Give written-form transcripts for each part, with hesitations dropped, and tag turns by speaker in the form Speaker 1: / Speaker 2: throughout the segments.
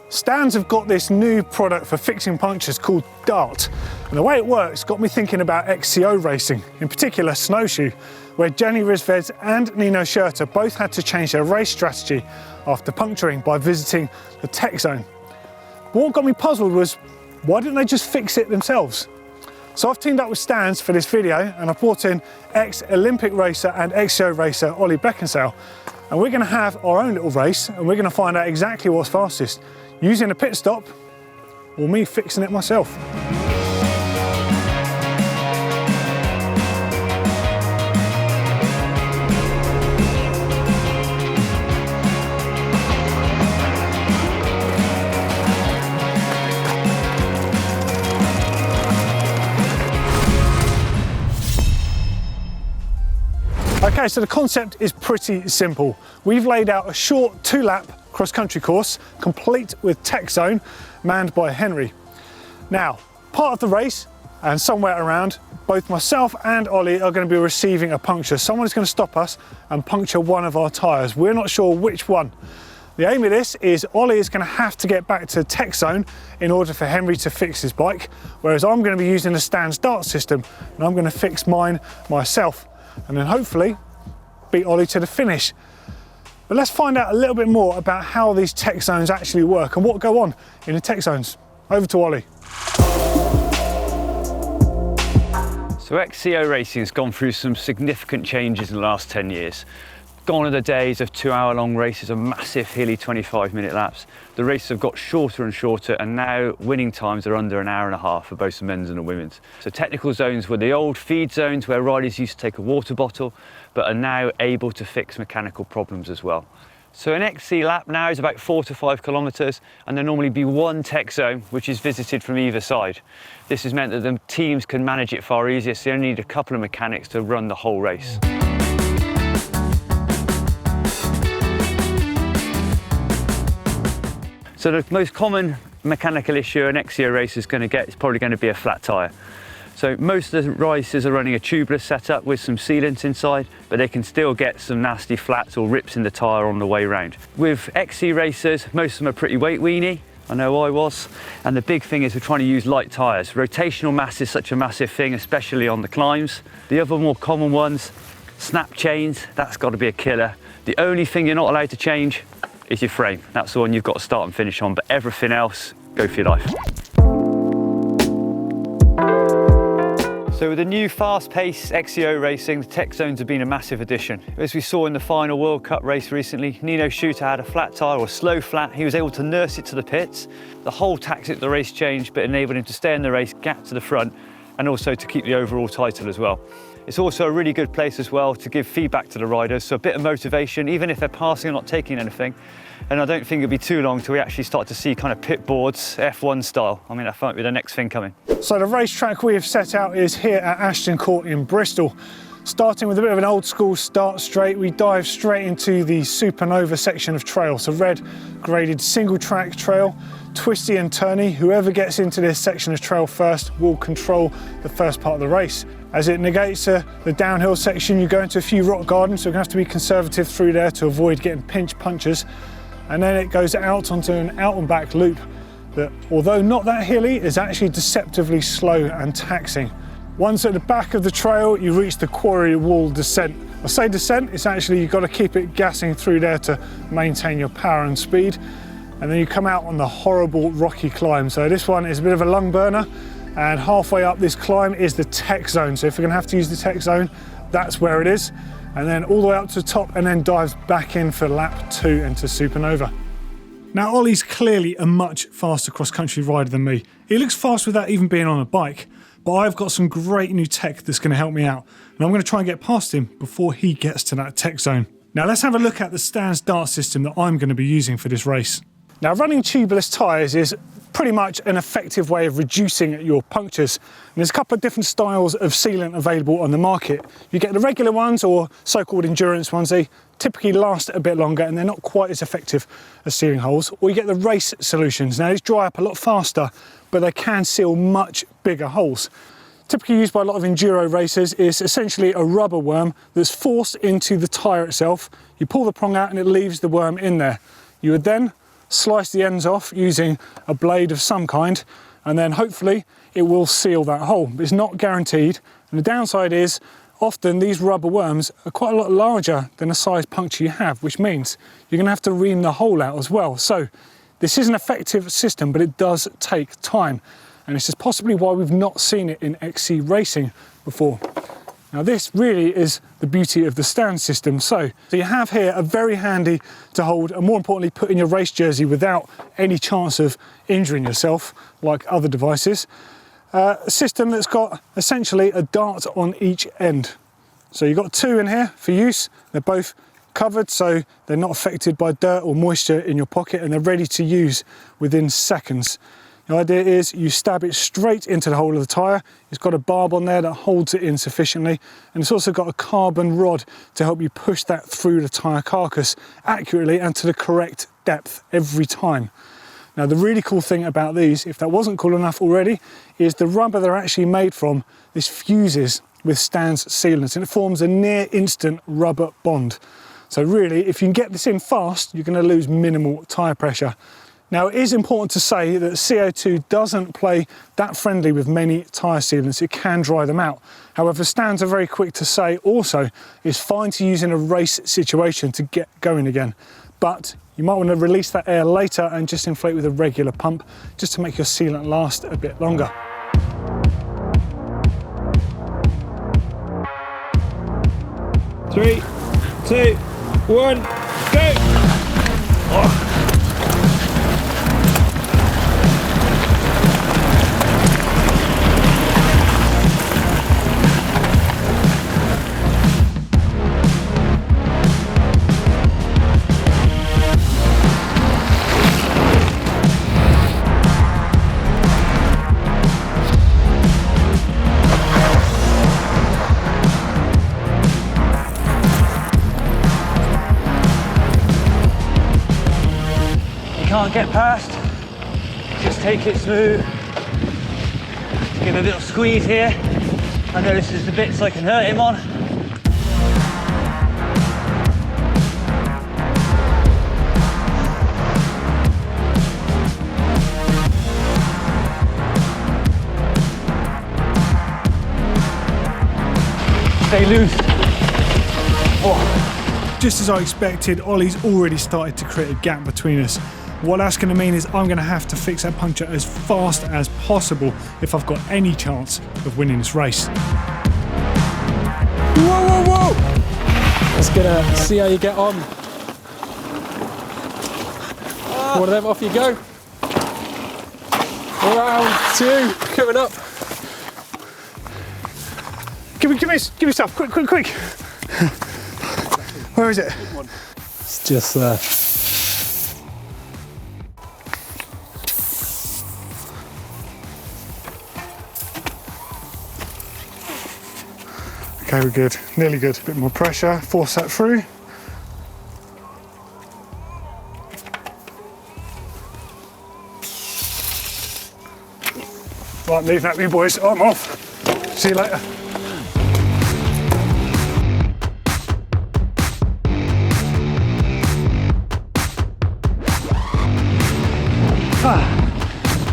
Speaker 1: Stan's have got this new product for fixing punctures called Dart, and the way it works got me thinking about XCO racing, in particular snowshoe, where Jenny Rizvez and Nino Schurter both had to change their race strategy after puncturing by visiting the tech zone. But what got me puzzled was, why didn't they just fix it themselves? So I've teamed up with Stans for this video, and I've brought in ex-Olympic racer and XCO racer Oli Beckingsale, and we're going to have our own little race, and we're going to find out exactly what's fastest, using a pit stop or me fixing it myself. Okay, so the concept is pretty simple. We've laid out a short 2-lap cross-country course, complete with tech zone, manned by Henry. Now, part of the race, and somewhere around, both myself and Ollie are going to be receiving a puncture. Someone is going to stop us and puncture one of our tyres. We're not sure which one. The aim of this is Ollie is going to have to get back to tech zone in order for Henry to fix his bike, whereas I'm going to be using the Stan's Dart system, and I'm going to fix mine myself, and then hopefully beat Ollie to the finish. But let's find out a little bit more about how these tech zones actually work and what go on in the tech zones. Over to Ollie.
Speaker 2: So XCO racing has gone through some significant changes in the last 10 years. Gone are the days of 2-hour-long races of massive hilly 25-minute laps. The races have got shorter and shorter, and now winning times are under an hour and a half for both the men's and the women's. So technical zones were the old feed zones where riders used to take a water bottle, but are now able to fix mechanical problems as well. So an XC lap now is about 4 to 5 kilometres, and there'll normally be one tech zone which is visited from either side. This has meant that the teams can manage it far easier, so you only need a couple of mechanics to run the whole race. So the most common mechanical issue an XCO racer is going to get is probably going to be a flat tyre. So most of the racers are running a tubeless setup with some sealant inside, but they can still get some nasty flats or rips in the tyre on the way round. With XC racers, most of them are pretty weight weenie. I know I was. And the big thing is we're trying to use light tyres. Rotational mass is such a massive thing, especially on the climbs. The other more common ones, snap chains, that's got to be a killer. The only thing you're not allowed to change is your frame. That's the one you've got to start and finish on, but everything else, go for your life. So with the new fast-paced XCO racing, the tech zones have been a massive addition. As we saw in the final World Cup race recently, Nino Schurter had a flat tyre or slow flat. He was able to nurse it to the pits. The whole tactic of the race changed, but enabled him to stay in the race, gap to the front, and also to keep the overall title as well. It's also a really good place as well to give feedback to the riders, so a bit of motivation, even if they're passing or not taking anything. And I don't think it'll be too long till we actually start to see kind of pit boards, F1 style. I mean, that might be the next thing coming. So the racetrack we have set out is here at Ashton Court in Bristol. Starting with a bit of an old school start straight, we dive straight into the Supernova section of trail. So red graded single track trail, twisty and turny. Whoever gets into this section of trail first will control the first part of the race. As it negates the downhill section, you go into a few rock gardens, so you're going to have to be conservative through there to avoid getting pinch punches. And then it goes out onto an out and back loop that, although not that hilly, is actually deceptively slow and taxing. Once at the back of the trail, you reach the quarry wall descent. I say descent, it's actually you've got to keep it gassing through there to maintain your power and speed. And then you come out on the horrible rocky climb. So this one is a bit of a lung burner, and halfway up this climb is the tech zone. So if you're going to have to use the tech zone, that's where it is. And then all the way up to the top, and then dives back in for lap 2 into Supernova. Now Ollie's clearly a much faster cross-country rider than me. He looks fast without even being on a bike, but I've got some great new tech that's going to help me out, and I'm going to try and get past him before he gets to that tech zone. Now let's have a look at the Stan's Dart system that I'm going to be using for this race. Now running tubeless tyres is pretty much an effective way of reducing your punctures. And there's a couple of different styles of sealant available on the market. You get the regular ones, or so-called endurance ones. They typically last a bit longer and they're not quite as effective as sealing holes. Or you get the race solutions. Now these dry up a lot faster, but they can seal much bigger holes. Typically used by a lot of enduro racers is essentially a rubber worm that's forced into the tyre itself. You pull the prong out and it leaves the worm in there. You would then
Speaker 1: slice the ends off using a blade of some kind, and then hopefully it will seal that hole. It's not guaranteed, and the downside is often these rubber worms are quite a lot larger than the size puncture you have, which means you're going to have to ream the hole out as well. So this is an effective system, but it does take time, and this is possibly why we've not seen it in XC racing before. Now this really is the beauty of the stand system. So you have here a very handy to hold, and more importantly put in your race jersey without any chance of injuring yourself like other devices. A system that's got essentially a dart on each end. So you've got two in here for use. They're both covered so they're not affected by dirt or moisture in your pocket, and they're ready to use within seconds. The idea is you stab it straight into the hole of the tyre. It's got a barb on there that holds it in sufficiently, and it's also got a carbon rod to help you push that through the tyre carcass accurately and to the correct depth every time. Now the really cool thing about these, if that wasn't cool enough already, is the rubber they're actually made from, this fuses with stands sealants, and it forms a near instant rubber bond. So really, if you can get this in fast, you're going to lose minimal tyre pressure. Now it is important to say that CO2 doesn't play that friendly with many tyre sealants. It can dry them out. However, stands are very quick to say also it's fine to use in a race situation to get going again. But you might want to release that air later and just inflate with a regular pump just to make your sealant last a bit longer.
Speaker 2: Three, two, one, go! Oh. Can't get past, just take it smooth. Give it a little squeeze here. I know this is the bits I can hurt him on. Stay loose. Oh.
Speaker 1: Just as I expected, Oli's already started to create a gap between us. What that's going to mean is I'm going to have to fix that puncture as fast as possible if I've got any chance of winning this race.
Speaker 3: Whoa, whoa, whoa! Just gonna see how you get on. One of them, off you go. Round two, coming up.
Speaker 1: Give me stuff, quick. Where is it?
Speaker 3: It's just there.
Speaker 1: Okay, we're good, nearly good. A bit more pressure, force that through. Right, leave that to me, boys. I'm off. See you later.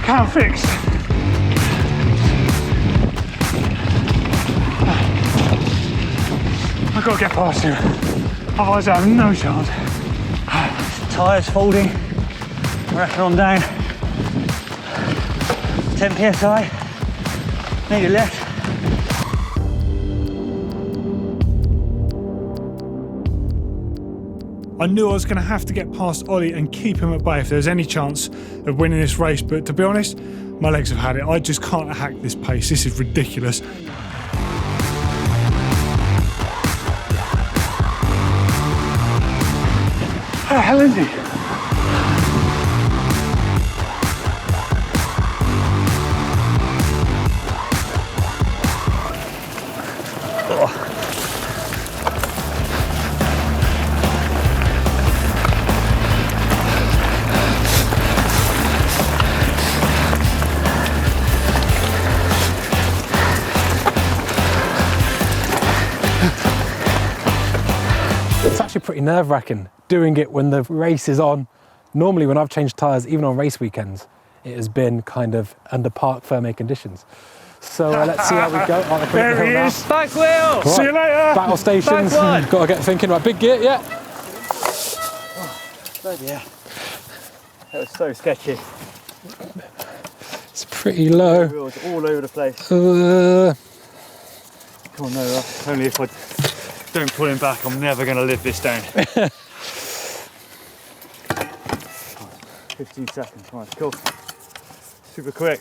Speaker 1: Can't fix. I've got to get past him, otherwise I have no chance.
Speaker 2: Tyres folding. I reckon I'm down 10 psi. Need it left.
Speaker 1: I knew I was going to have to get past Oli and keep him at bay if there was any chance of winning this race, but to be honest, my legs have had it. I just can't hack this pace. This is ridiculous. How the hell is he?
Speaker 3: It's actually pretty nerve-wracking doing it when the race is on Normally when I've changed tyres, even on race weekends, it has been kind of under park firmware conditions. So let's see how we go. Oh,
Speaker 1: there he is.
Speaker 2: Back wheel.
Speaker 3: Right.
Speaker 1: See you later.
Speaker 3: Battle stations.
Speaker 2: Back one.
Speaker 3: Got to get thinking about big gear, yeah.
Speaker 2: Yeah. That was so sketchy.
Speaker 3: It's pretty low.
Speaker 2: Wheels all over the place.
Speaker 3: Uh,
Speaker 2: Come on, no, only if I don't pull him back, I'm never going to live this down. 15 seconds, right, cool. Super quick.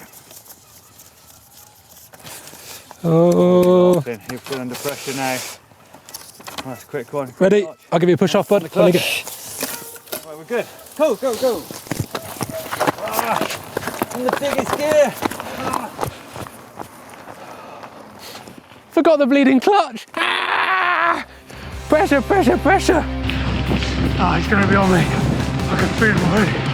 Speaker 3: oh.
Speaker 2: He'll feel under pressure now. Nice, quick one.
Speaker 3: Ready? I'll give you a push off, bud.
Speaker 2: Right, we're good. Go, go, go. In the biggest gear.
Speaker 3: Forgot the bleeding clutch. Ah! Pressure, pressure, pressure.
Speaker 1: Oh, he's going to be on me. I can feel him already.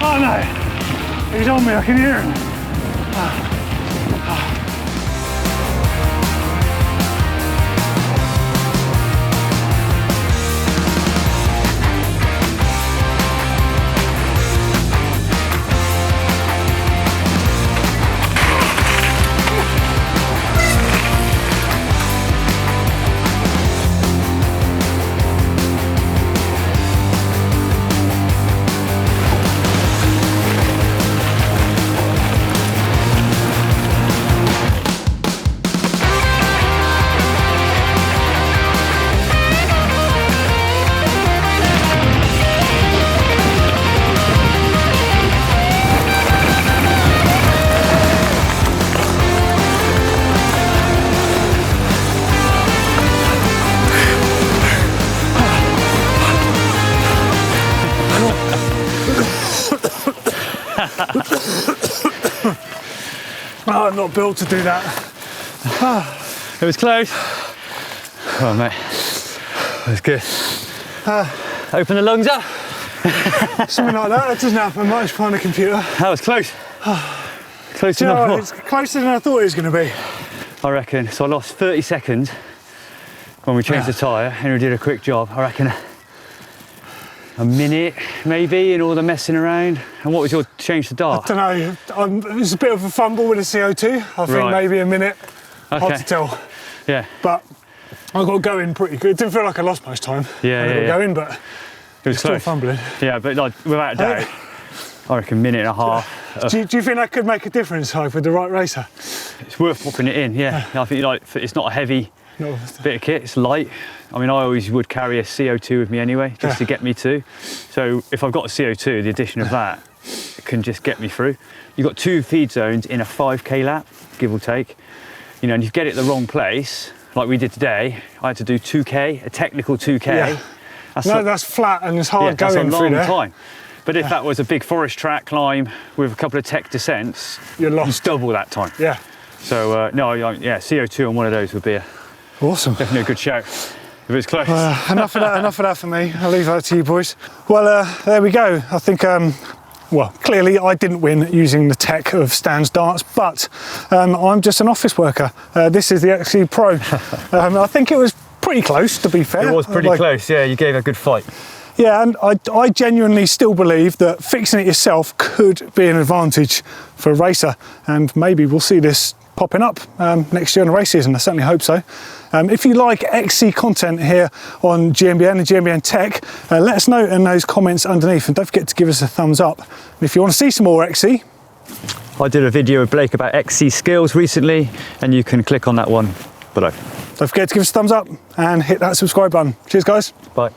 Speaker 1: Oh no, he's on me, I can hear him. Oh, I'm not built to do that.
Speaker 2: It was close. Oh, mate. That was good. Open the lungs up.
Speaker 1: Something like that. That doesn't happen much behind a computer.
Speaker 2: That was close. Close
Speaker 1: Do you know
Speaker 2: enough.
Speaker 1: what? It's closer than I thought it was going to be.
Speaker 2: I reckon. So I lost 30 seconds when we changed the tyre. Henry did a quick job. I reckon a minute maybe in all the messing around. And what was your change to dart?
Speaker 1: I don't know. It was a bit of a fumble with the CO2. I think
Speaker 2: Right.
Speaker 1: maybe a minute.
Speaker 2: Okay.
Speaker 1: Hard to tell.
Speaker 2: Yeah.
Speaker 1: But I got going pretty good. It didn't feel like I lost much time.
Speaker 2: Yeah,
Speaker 1: when I got
Speaker 2: yeah.
Speaker 1: going, but
Speaker 2: It was
Speaker 1: still
Speaker 2: close.
Speaker 1: fumbling.
Speaker 2: Yeah, but like, without a doubt, I reckon a minute and a half.
Speaker 1: Do you think that could make a difference, like, with the right racer?
Speaker 2: It's worth popping it in, yeah. I think it's not a heavy
Speaker 1: No.
Speaker 2: bit of kit, it's light. I mean, I always would carry a CO2 with me anyway, just to get me to. So if I've got a CO2, the addition of that can just get me through. You've got 2 feed zones in a 5K lap, give or take. You know, and if you get it the wrong place, like we did today, I had to do 2K, a technical 2K.
Speaker 1: Yeah. That's flat and it's hard
Speaker 2: that's a
Speaker 1: going through
Speaker 2: long
Speaker 1: there.
Speaker 2: time. But if that was a big forest track climb with a couple of tech descents,
Speaker 1: You're lost.
Speaker 2: it's double that time.
Speaker 1: Yeah.
Speaker 2: So yeah, CO2 on one of those would be
Speaker 1: Awesome.
Speaker 2: definitely a good shout. If it's close.
Speaker 1: Enough of that for me. I'll leave that to you boys. Well, there we go. I think, well, clearly I didn't win using the tech of Stan's darts, but I'm just an office worker. This is the XC Pro. I think it was pretty close, to be fair.
Speaker 2: It was pretty close, yeah, you gave a good fight.
Speaker 1: Yeah, and I genuinely still believe that fixing it yourself could be an advantage for a racer, and maybe we'll see this popping up next year in the race season. I certainly hope so. If you like XC content here on GMBN and GMBN Tech, let us know in those comments underneath, and don't forget to give us a thumbs up. And if you want to see some more XC,
Speaker 2: I did a video with Blake about XC skills recently, and you can click on that one below.
Speaker 1: don't forget to give us a thumbs up and hit that subscribe button. Cheers, guys.
Speaker 2: Bye.